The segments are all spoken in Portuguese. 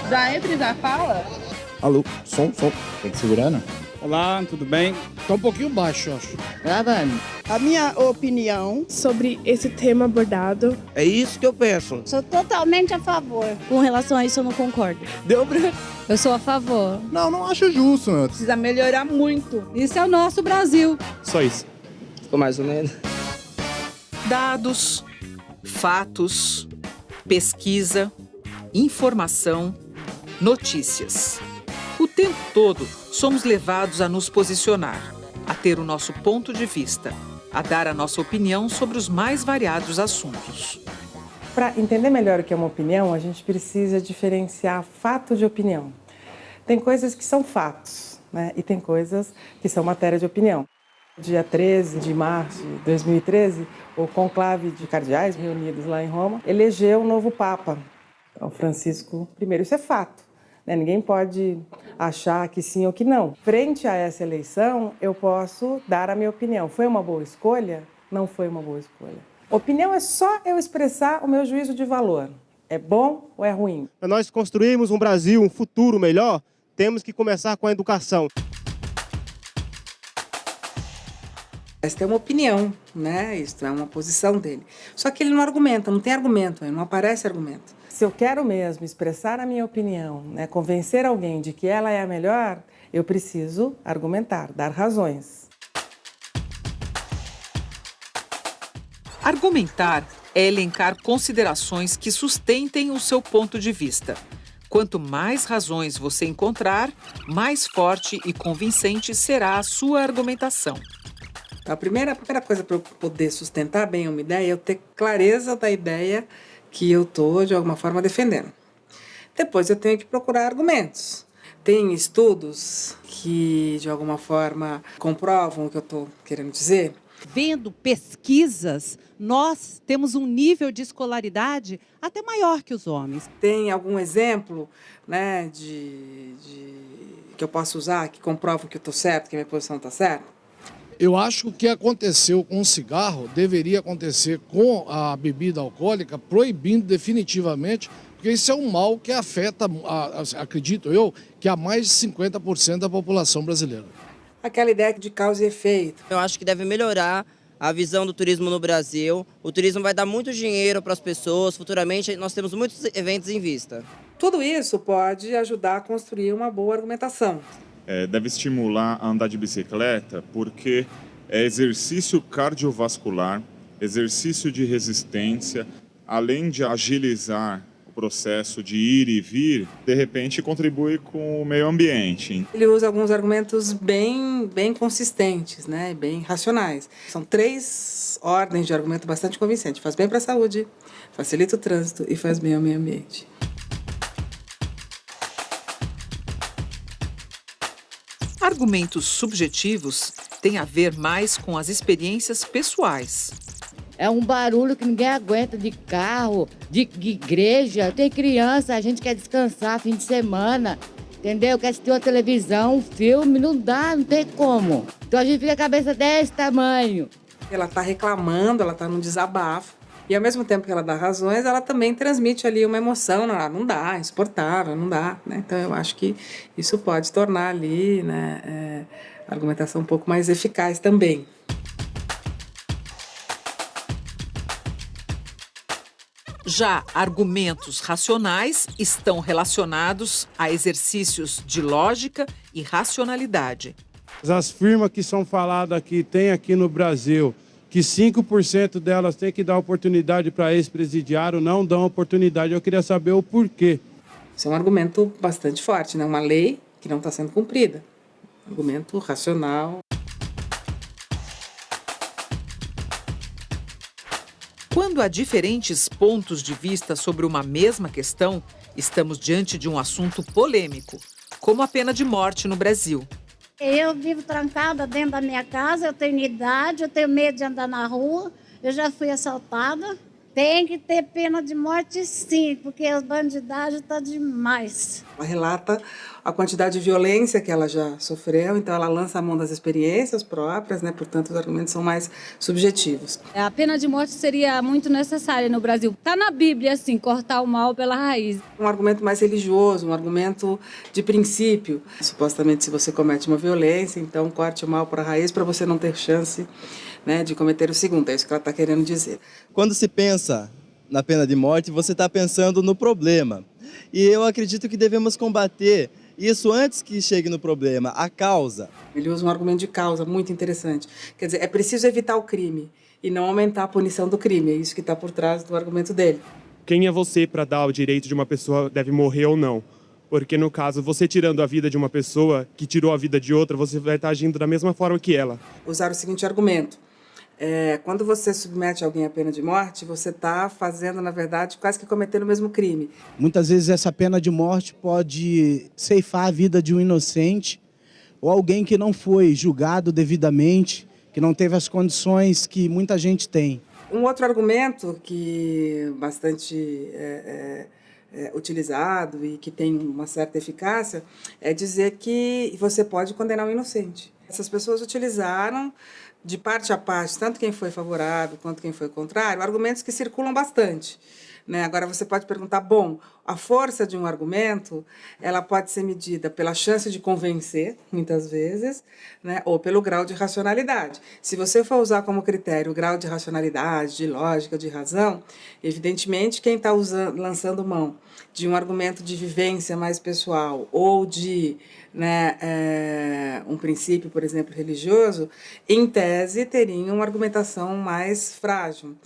Já entra e já fala? Alô, som. Tem que segurar, não? Olá, tudo bem? Tá um pouquinho baixo, eu acho. Gravando. A minha opinião sobre esse tema abordado. É isso que eu penso. Sou totalmente a favor. Com relação a isso, eu não concordo. deu branco. Eu sou a favor. Não acho justo, né? Precisa melhorar muito. Isso é o nosso Brasil. Só isso. Ficou mais ou menos. Dados, fatos, pesquisa, informação, notícias. O tempo todo somos levados a nos posicionar, a ter o nosso ponto de vista, a dar a nossa opinião sobre os mais variados assuntos. Para entender melhor o que é uma opinião, a gente precisa diferenciar fato de opinião. Tem coisas que são fatos, né? E tem coisas que são matéria de opinião. Dia 13 de março de 2013, o conclave de cardeais reunidos lá em Roma elegeu o novo Papa, o Francisco I. Isso é fato. Ninguém pode achar que sim ou que não. Frente a essa eleição, eu posso dar a minha opinião. Foi uma boa escolha? Não foi uma boa escolha. Opinião é só eu expressar o meu juízo de valor. É bom ou é ruim? Para nós construirmos um Brasil, um futuro melhor, temos que começar com a educação. Essa é uma opinião, né? Isso é uma posição dele. Só que ele não argumenta, não tem argumento, não aparece argumento. Se eu quero mesmo expressar a minha opinião, né, convencer alguém de que ela é a melhor, eu preciso argumentar, dar razões. Argumentar é elencar considerações que sustentem o seu ponto de vista. Quanto mais razões você encontrar, mais forte e convincente será a sua argumentação. A primeira coisa para eu poder sustentar bem uma ideia é eu ter clareza da ideia que eu estou, de alguma forma, defendendo. Depois eu tenho que procurar argumentos. Tem estudos que, de alguma forma, comprovam o que eu estou querendo dizer. Vendo pesquisas, nós temos um nível de escolaridade até maior que os homens. Tem algum exemplo, né, que eu posso usar que comprova que eu estou certo, que a minha posição está certa? Eu acho que o que aconteceu com o cigarro deveria acontecer com a bebida alcoólica, proibindo definitivamente, porque isso é um mal que afeta, acredito eu, que a mais de 50% da população brasileira. Aquela ideia de causa e efeito. Eu acho que deve melhorar a visão do turismo no Brasil. O turismo vai dar muito dinheiro para as pessoas. Futuramente, nós temos muitos eventos em vista. Tudo isso pode ajudar a construir uma boa argumentação. Deve estimular a andar de bicicleta porque é exercício cardiovascular, exercício de resistência, além de agilizar o processo de ir e vir, de repente contribui com o meio ambiente. Ele usa alguns argumentos bem consistentes, né? Bem racionais. São 3 ordens de argumento bastante convincentes. Faz bem para a saúde, facilita o trânsito e faz bem ao meio ambiente. Argumentos subjetivos têm a ver mais com as experiências pessoais. É um barulho que ninguém aguenta de carro, de igreja. Tem criança, a gente quer descansar fim de semana, entendeu? Quer assistir uma televisão, um filme, não dá, não tem como. Então a gente fica a cabeça desse tamanho. Ela está reclamando, ela está num desabafo. E ao mesmo tempo que ela dá razões, ela também transmite ali uma emoção. Não dá, é insuportável, não dá. Né? Então eu acho que isso pode tornar ali, né, a argumentação um pouco mais eficaz também. Já argumentos racionais estão relacionados a exercícios de lógica e racionalidade. As firmas que são faladas aqui, tem aqui no Brasil, que 5% delas têm que dar oportunidade para ex-presidiário, não dão oportunidade. Eu queria saber o porquê. Isso é um argumento bastante forte, né? Uma lei que não está sendo cumprida. Argumento racional. Quando há diferentes pontos de vista sobre uma mesma questão, estamos diante de um assunto polêmico, como a pena de morte no Brasil. Eu vivo trancada dentro da minha casa, eu tenho idade, eu tenho medo de andar na rua, eu já fui assaltada. Tem que ter pena de morte sim, porque a bandidagem está demais. Ela relata a quantidade de violência que ela já sofreu, então ela lança a mão das experiências próprias, né? Portanto, os argumentos são mais subjetivos. A pena de morte seria muito necessária no Brasil. Está na Bíblia, assim, cortar o mal pela raiz. Um argumento mais religioso, um argumento de princípio. Supostamente, se você comete uma violência, então corte o mal para a raiz para você não ter chance, né, de cometer o segundo. É isso que ela está querendo dizer. Quando se pensa na pena de morte, você está pensando no problema. E eu acredito que devemos combater isso antes que chegue no problema, a causa. Ele usa um argumento de causa muito interessante. Quer dizer, é preciso evitar o crime e não aumentar a punição do crime. É isso que está por trás do argumento dele. Quem é você para dar o direito de uma pessoa deve morrer ou não? Porque, no caso, você tirando a vida de uma pessoa que tirou a vida de outra, você vai estar agindo da mesma forma que ela. Usar o seguinte argumento. Quando você submete alguém à pena de morte, você está fazendo, na verdade, quase que cometendo o mesmo crime. Muitas vezes essa pena de morte pode ceifar a vida de um inocente ou alguém que não foi julgado devidamente, que não teve as condições que muita gente tem. Um outro argumento que bastante utilizado e que tem uma certa eficácia é dizer que você pode condenar um inocente. Essas pessoas utilizaram de parte a parte, tanto quem foi favorável quanto quem foi contrário, argumentos que circulam bastante, né? Agora você pode perguntar, bom, a força de um argumento, ela pode ser medida pela chance de convencer, muitas vezes, né? Ou pelo grau de racionalidade. Se você for usar como critério o grau de racionalidade, de lógica, de razão, evidentemente quem está lançando mão de um argumento de vivência mais pessoal ou de, né, um princípio, por exemplo, religioso, em tese teria uma argumentação mais frágil.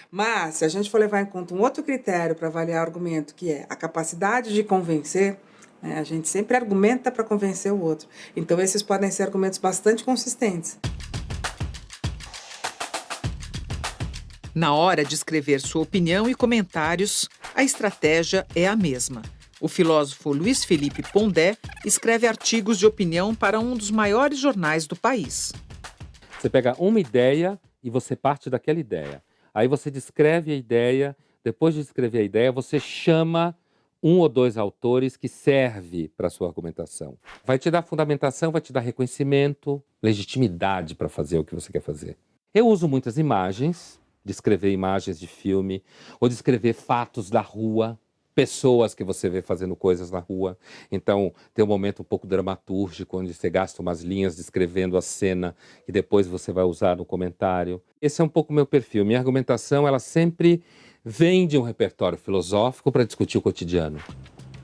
Mas, se a gente for levar em conta um outro critério para avaliar o argumento, que é a capacidade de convencer, né, a gente sempre argumenta para convencer o outro. Então, esses podem ser argumentos bastante consistentes. Na hora de escrever sua opinião e comentários, a estratégia é a mesma. O filósofo Luiz Felipe Pondé escreve artigos de opinião para um dos maiores jornais do país. Você pega uma ideia e você parte daquela ideia. Aí você descreve a ideia, depois de descrever a ideia, você chama um ou dois autores que serve para a sua argumentação. Vai te dar fundamentação, vai te dar reconhecimento, legitimidade para fazer o que você quer fazer. Eu uso muitas imagens, descrever imagens de filme, ou descrever fatos da rua, pessoas que você vê fazendo coisas na rua. Então, tem um momento um pouco dramatúrgico, onde você gasta umas linhas descrevendo a cena e depois você vai usar no comentário. Esse é um pouco o meu perfil. Minha argumentação, ela sempre vem de um repertório filosófico para discutir o cotidiano.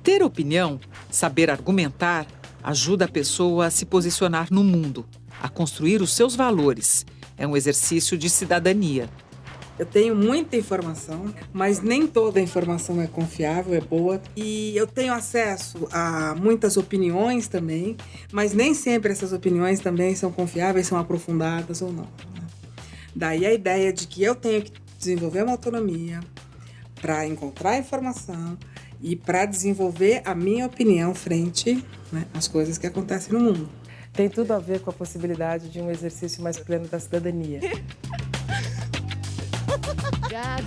Ter opinião, saber argumentar, ajuda a pessoa a se posicionar no mundo, a construir os seus valores. É um exercício de cidadania. Eu tenho muita informação, mas nem toda a informação é confiável, é boa. E eu tenho acesso a muitas opiniões também, mas nem sempre essas opiniões também são confiáveis, são aprofundadas ou não. Daí a ideia de que eu tenho que desenvolver uma autonomia para encontrar informação e para desenvolver a minha opinião frente, né, às coisas que acontecem no mundo. Tem tudo a ver com a possibilidade de um exercício mais pleno da cidadania. Obrigada.